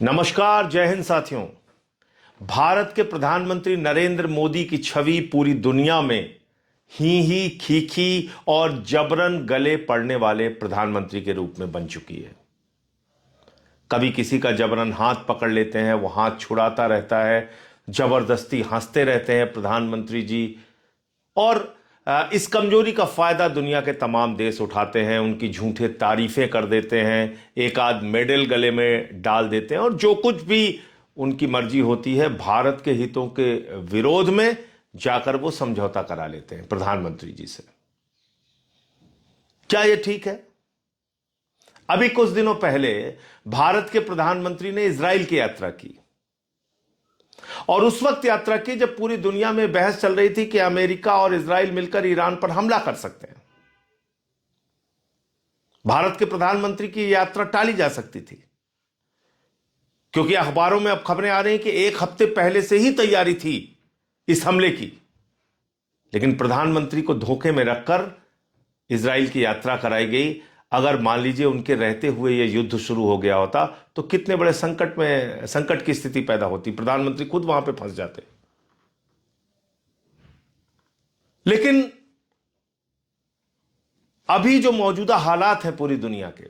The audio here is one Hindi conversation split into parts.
नमस्कार, जय हिंद साथियों। भारत के प्रधानमंत्री नरेंद्र मोदी की छवि पूरी दुनिया में ही खीखी और जबरन गले पड़ने वाले प्रधानमंत्री के रूप में बन चुकी है। कभी किसी का जबरन हाथ पकड़ लेते हैं, वो हाथ छुड़ाता रहता है, जबरदस्ती हंसते रहते हैं प्रधानमंत्री जी। और इस कमजोरी का फायदा दुनिया के तमाम देश उठाते हैं, उनकी झूठे तारीफें कर देते हैं, एक आध मेडल गले में डाल देते हैं और जो कुछ भी उनकी मर्जी होती है भारत के हितों के विरोध में जाकर वो समझौता करा लेते हैं प्रधानमंत्री जी से। क्या यह ठीक है? अभी कुछ दिनों पहले भारत के प्रधानमंत्री ने इजराइल की यात्रा की और उस वक्त यात्रा की जब पूरी दुनिया में बहस चल रही थी कि अमेरिका और इजराइल मिलकर ईरान पर हमला कर सकते हैं। भारत के प्रधानमंत्री की यात्रा टाली जा सकती थी क्योंकि अखबारों में अब खबरें आ रही हैं कि एक हफ्ते पहले से ही तैयारी थी इस हमले की, लेकिन प्रधानमंत्री को धोखे में रखकर इजराइल की यात्रा कराई गई। अगर मान लीजिए उनके रहते हुए यह युद्ध शुरू हो गया होता तो कितने बड़े संकट की स्थिति पैदा होती, प्रधानमंत्री खुद वहां पे फंस जाते। लेकिन अभी जो मौजूदा हालात हैं पूरी दुनिया के,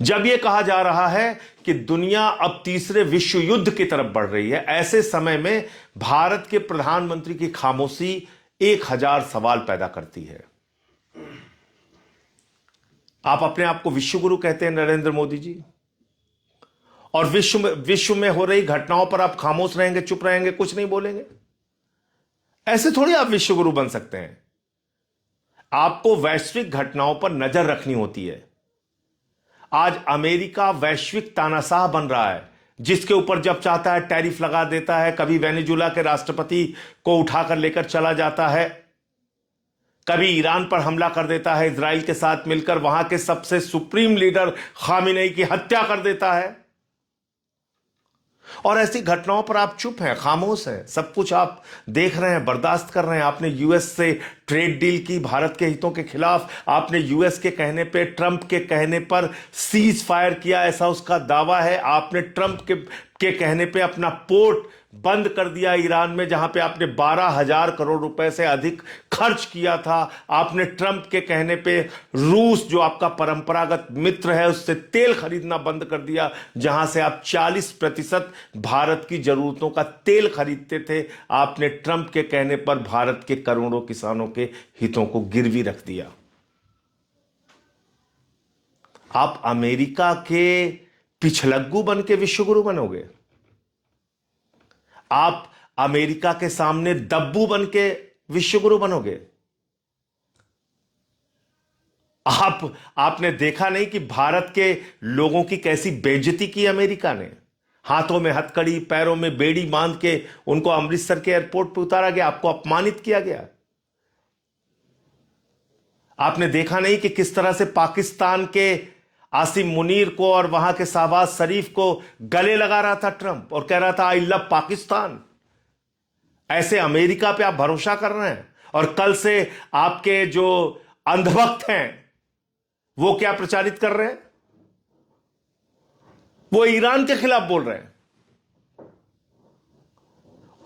जब यह कहा जा रहा है कि दुनिया अब तीसरे विश्व युद्ध की तरफ बढ़ रही है, ऐसे समय में भारत के प्रधानमंत्री की खामोशी 1000 सवाल पैदा करती है। आप अपने आप को विश्वगुरु कहते हैं नरेंद्र मोदी जी, और विश्व में हो रही घटनाओं पर आप खामोश रहेंगे, चुप रहेंगे, कुछ नहीं बोलेंगे। ऐसे थोड़ी आप विश्वगुरु बन सकते हैं। आपको वैश्विक घटनाओं पर नजर रखनी होती है। आज अमेरिका वैश्विक तानाशाह बन रहा है, जिसके ऊपर जब चाहता है टैरिफ लगा देता है। कभी वेनेजुला के राष्ट्रपति को उठाकर लेकर चला जाता है, कभी ईरान पर हमला कर देता है, इजराइल के साथ मिलकर वहां के सबसे सुप्रीम लीडर खामिनेई की हत्या कर देता है। और ऐसी घटनाओं पर आप चुप हैं, खामोश हैं, सब कुछ आप देख रहे हैं, बर्दाश्त कर रहे हैं। आपने यूएस से ट्रेड डील की भारत के हितों के खिलाफ, आपने यूएस के कहने पे, ट्रंप के कहने पर सीज फायर किया, ऐसा उसका दावा है। आपने ट्रंप के कहने पे अपना पोर्ट बंद कर दिया ईरान में, जहां पे आपने 12,000 करोड़ रुपए से अधिक खर्च किया था। आपने ट्रंप के कहने पे रूस, जो आपका परंपरागत मित्र है, उससे तेल खरीदना बंद कर दिया, जहां से आप 40% भारत की जरूरतों का तेल खरीदते थे। आपने ट्रंप के कहने पर भारत के करोड़ों किसानों के हितों को गिरवी रख दिया। आप अमेरिका के पिछलग्गू बन के विश्वगुरु बनोगे? आप अमेरिका के सामने दब्बू बन के विश्वगुरु बनोगे? आपने देखा नहीं कि भारत के लोगों की कैसी बेइज्जती की अमेरिका ने? हाथों में हथकड़ी, पैरों में बेड़ी बांध के उनको अमृतसर के एयरपोर्ट पर उतारा गया, आपको अपमानित किया गया। आपने देखा नहीं कि किस तरह से पाकिस्तान के आसिम मुनीर को और वहां के शहबाज शरीफ को गले लगा रहा था ट्रंप और कह रहा था आई लव पाकिस्तान। ऐसे अमेरिका पे आप भरोसा कर रहे हैं। और कल से आपके जो अंधभक्त हैं वो क्या प्रचारित कर रहे हैं? वो ईरान के खिलाफ बोल रहे हैं,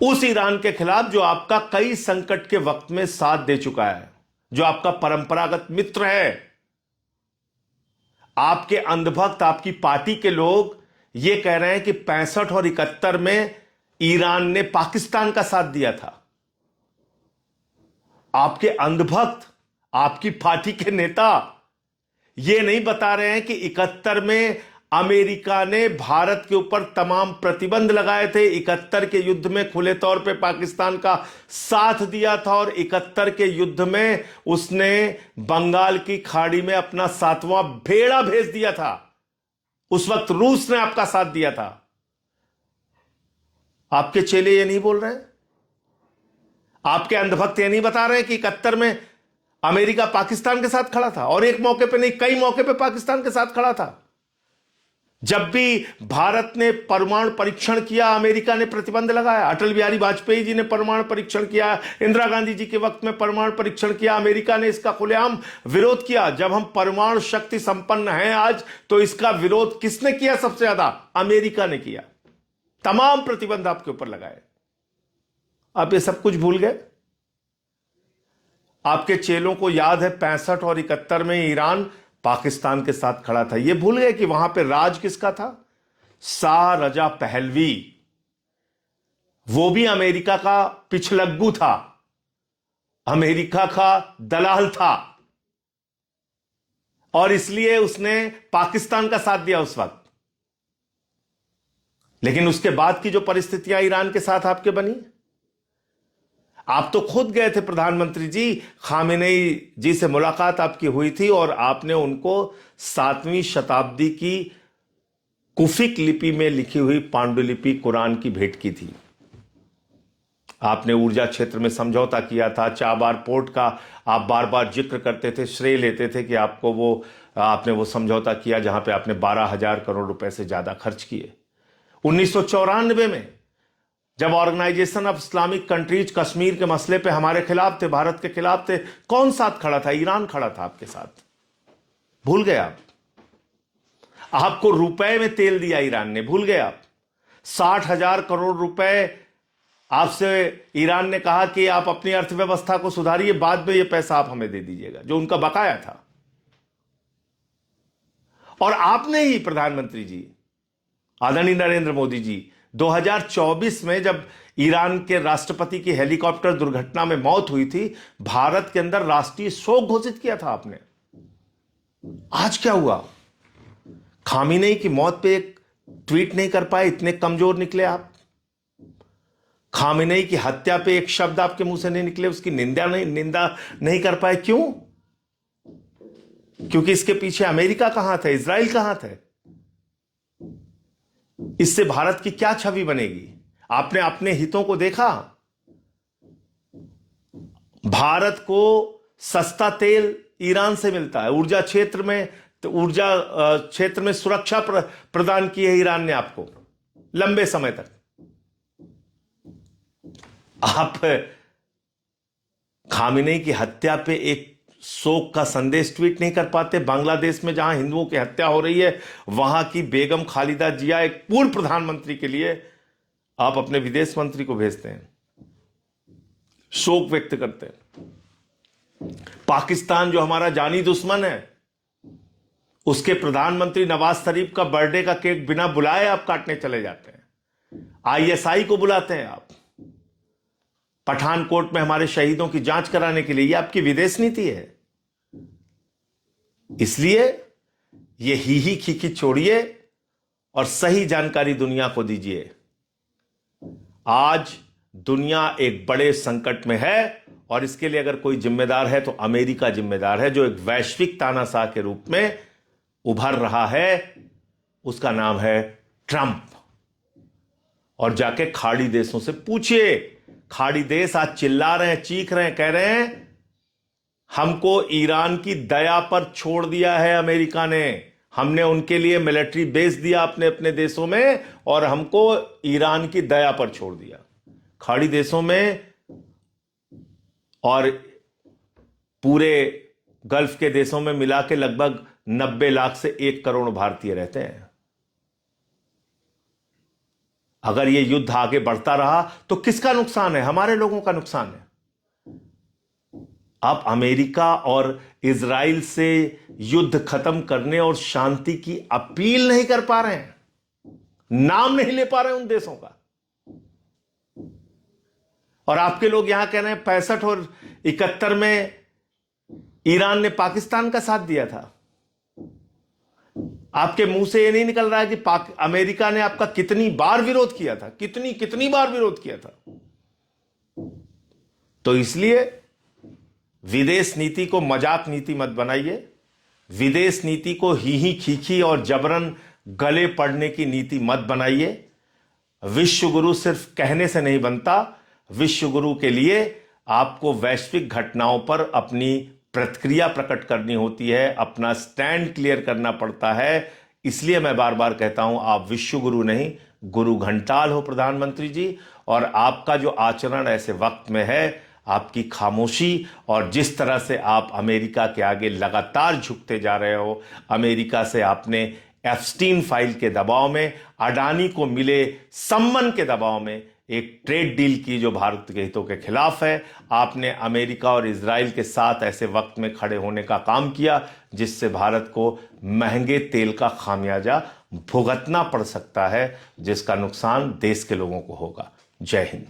उस ईरान के खिलाफ जो आपका कई संकट के वक्त में साथ दे चुका है, जो आपका परंपरागत मित्र है। आपके अंधभक्त, आपकी पार्टी के लोग ये कह रहे हैं कि 65 और 71 में ईरान ने पाकिस्तान का साथ दिया था। आपके अंधभक्त, आपकी पार्टी के नेता ये नहीं बता रहे हैं कि 71 में अमेरिका ने भारत के ऊपर तमाम प्रतिबंध लगाए थे, 71 के युद्ध में खुले तौर पे पाकिस्तान का साथ दिया था और 71 के युद्ध में उसने बंगाल की खाड़ी में अपना 7वां भेड़ा भेज दिया था। उस वक्त रूस ने आपका साथ दिया था। आपके चेले ये नहीं बोल रहे हैं? आपके अंधभक्त ये नहीं बता रहे कि 71 में अमेरिका पाकिस्तान के साथ खड़ा था और एक मौके पे नहीं, कई मौके पे पाकिस्तान के साथ खड़ा था। जब भी भारत ने परमाणु परीक्षण किया, अमेरिका ने प्रतिबंध लगाया। अटल बिहारी वाजपेयी जी ने परमाणु परीक्षण किया, इंदिरा गांधी जी के वक्त में परमाणु परीक्षण किया, अमेरिका ने इसका खुलेआम विरोध किया। जब हम परमाणु शक्ति संपन्न हैं आज, तो इसका विरोध किसने किया? सबसे ज्यादा अमेरिका ने किया। तमाम प्रतिबंध आपके ऊपर लगाए। आप ये सब कुछ भूल गए। आपके चेलों को याद है 65 और 71 में ईरान पाकिस्तान के साथ खड़ा था। यह भूल गए कि वहां पे राज किसका था? Shah Reza Pahlavi. वो भी अमेरिका का पिछलग्गू था, अमेरिका का दलाल था, और इसलिए उसने पाकिस्तान का साथ दिया उस वक्त। लेकिन उसके बाद की जो परिस्थितियां ईरान के साथ आपके बनी, आप तो खुद गए थे प्रधानमंत्री जी, खामेनेई जी से मुलाकात आपकी हुई थी और आपने उनको 7वीं शताब्दी की कुफिक लिपि में लिखी हुई पांडुलिपि कुरान की भेंट की थी। आपने ऊर्जा क्षेत्र में समझौता किया था। चाबार पोर्ट का आप बार बार जिक्र करते थे, श्रेय लेते थे कि आपने वो समझौता किया जहां पे आपने 12,000 करोड़ रुपए से ज्यादा खर्च किए। 1994 में जब organisation of Islamic countries Kashmir के मसले पे हमारे खिलाफ थे, भारत के खिलाफ थे, कौन साथ खड़ा था? ईरान खड़ा था आपके साथ। भूल गए आप? आपको रुपए में तेल दिया ईरान ने, भूल गए आप? 60,000 करोड़ रुपए आपसे ईरान ने कहा कि आप अपनी अर्थव्यवस्था को सुधारिए, बाद में यह पैसा आप हमें दे दीजिएगा, जो उनका बकाया था। और आपने ही प्रधानमंत्री जी, आदरणीय नरेंद्र मोदी जी, 2024 में जब ईरान के राष्ट्रपति की हेलीकॉप्टर दुर्घटना में मौत हुई थी, भारत के अंदर राष्ट्रीय शोक घोषित किया था आपने। आज क्या हुआ? खामेनेई की मौत पे एक ट्वीट नहीं कर पाए, इतने कमजोर निकले आप। खामेनेई की हत्या पे एक शब्द आपके मुंह से नहीं निकले, उसकी निंदा नहीं कर पाए। क्यों? क्योंकि इसके पीछे अमेरिका कहां थे, इजराइल कहां थे? इससे भारत की क्या छवि बनेगी? आपने अपने हितों को देखा। भारत को सस्ता तेल ईरान से मिलता है, ऊर्जा क्षेत्र में सुरक्षा प्रदान की है ईरान ने आपको लंबे समय तक। आप खामेनेई की हत्या पे एक शोक का संदेश ट्वीट नहीं कर पाते। बांग्लादेश में जहां हिंदुओं की हत्या हो रही है, वहां की बेगम खालिदा जिया, एक पूर्व प्रधानमंत्री के लिए आप अपने विदेश मंत्री को भेजते हैं, शोक व्यक्त करते हैं। पाकिस्तान जो हमारा जानी दुश्मन है, उसके प्रधानमंत्री नवाज शरीफ का बर्थडे का केक बिना बुलाए आप काटने चले जाते हैं। आईएसआई को बुलाते हैं आप पठानकोट में हमारे शहीदों की जांच कराने के लिए। यह आपकी विदेश नीति है। इसलिए ये ही खीखी छोड़िए और सही जानकारी दुनिया को दीजिए। आज दुनिया एक बड़े संकट में है और इसके लिए अगर कोई जिम्मेदार है तो अमेरिका जिम्मेदार है, जो एक वैश्विक तानाशाह के रूप में उभर रहा है। उसका नाम है ट्रंप। और जाके खाड़ी देशों से पूछिए। खाड़ी देश आज चिल्ला रहे हैं, चीख रहे हैं, कह रहे हैं हमको ईरान की दया पर छोड़ दिया है अमेरिका ने। हमने उनके लिए मिलिट्री बेस दिया अपने देशों में और हमको ईरान की दया पर छोड़ दिया। खाड़ी देशों में और पूरे गल्फ के देशों में मिला के लगभग 90 लाख से 1 करोड़ भारतीय रहते हैं। अगर यह युद्ध आगे बढ़ता रहा तो किसका नुकसान है? हमारे लोगों का नुकसान है। आप अमेरिका और इजराइल से युद्ध खत्म करने और शांति की अपील नहीं कर पा रहे हैं, नाम नहीं ले पा रहे हैं उन देशों का। और आपके लोग यहां कह रहे हैं 65 और 71 में ईरान ने पाकिस्तान का साथ दिया था। आपके मुंह से यह नहीं निकल रहा है कि अमेरिका ने आपका कितनी बार विरोध किया था, कितनी बार विरोध किया था। तो इसलिए विदेश नीति को मजाक नीति मत बनाइए। विदेश नीति को ही खीखी और जबरन गले पड़ने की नीति मत बनाइए। विश्व गुरु सिर्फ कहने से नहीं बनता। विश्व गुरु के लिए आपको वैश्विक घटनाओं पर अपनी प्रतिक्रिया प्रकट करनी होती है, अपना स्टैंड क्लियर करना पड़ता है। इसलिए मैं बार बार कहता हूं, आप विश्वगुरु नहीं, गुरु घंटाल हो प्रधानमंत्री जी। और आपका जो आचरण ऐसे वक्त में है, आपकी खामोशी और जिस तरह से आप अमेरिका के आगे लगातार झुकते जा रहे हो, अमेरिका से आपने एप्स्टीन फाइल के दबाव में, अडानी को मिले सम्मान के दबाव में एक ट्रेड डील की जो भारत के हितों के खिलाफ है, आपने अमेरिका और इजराइल के साथ ऐसे वक्त में खड़े होने का काम किया जिससे भारत को महंगे तेल का खामियाजा भुगतना पड़ सकता है, जिसका नुकसान देश के लोगों को होगा। जय हिंद।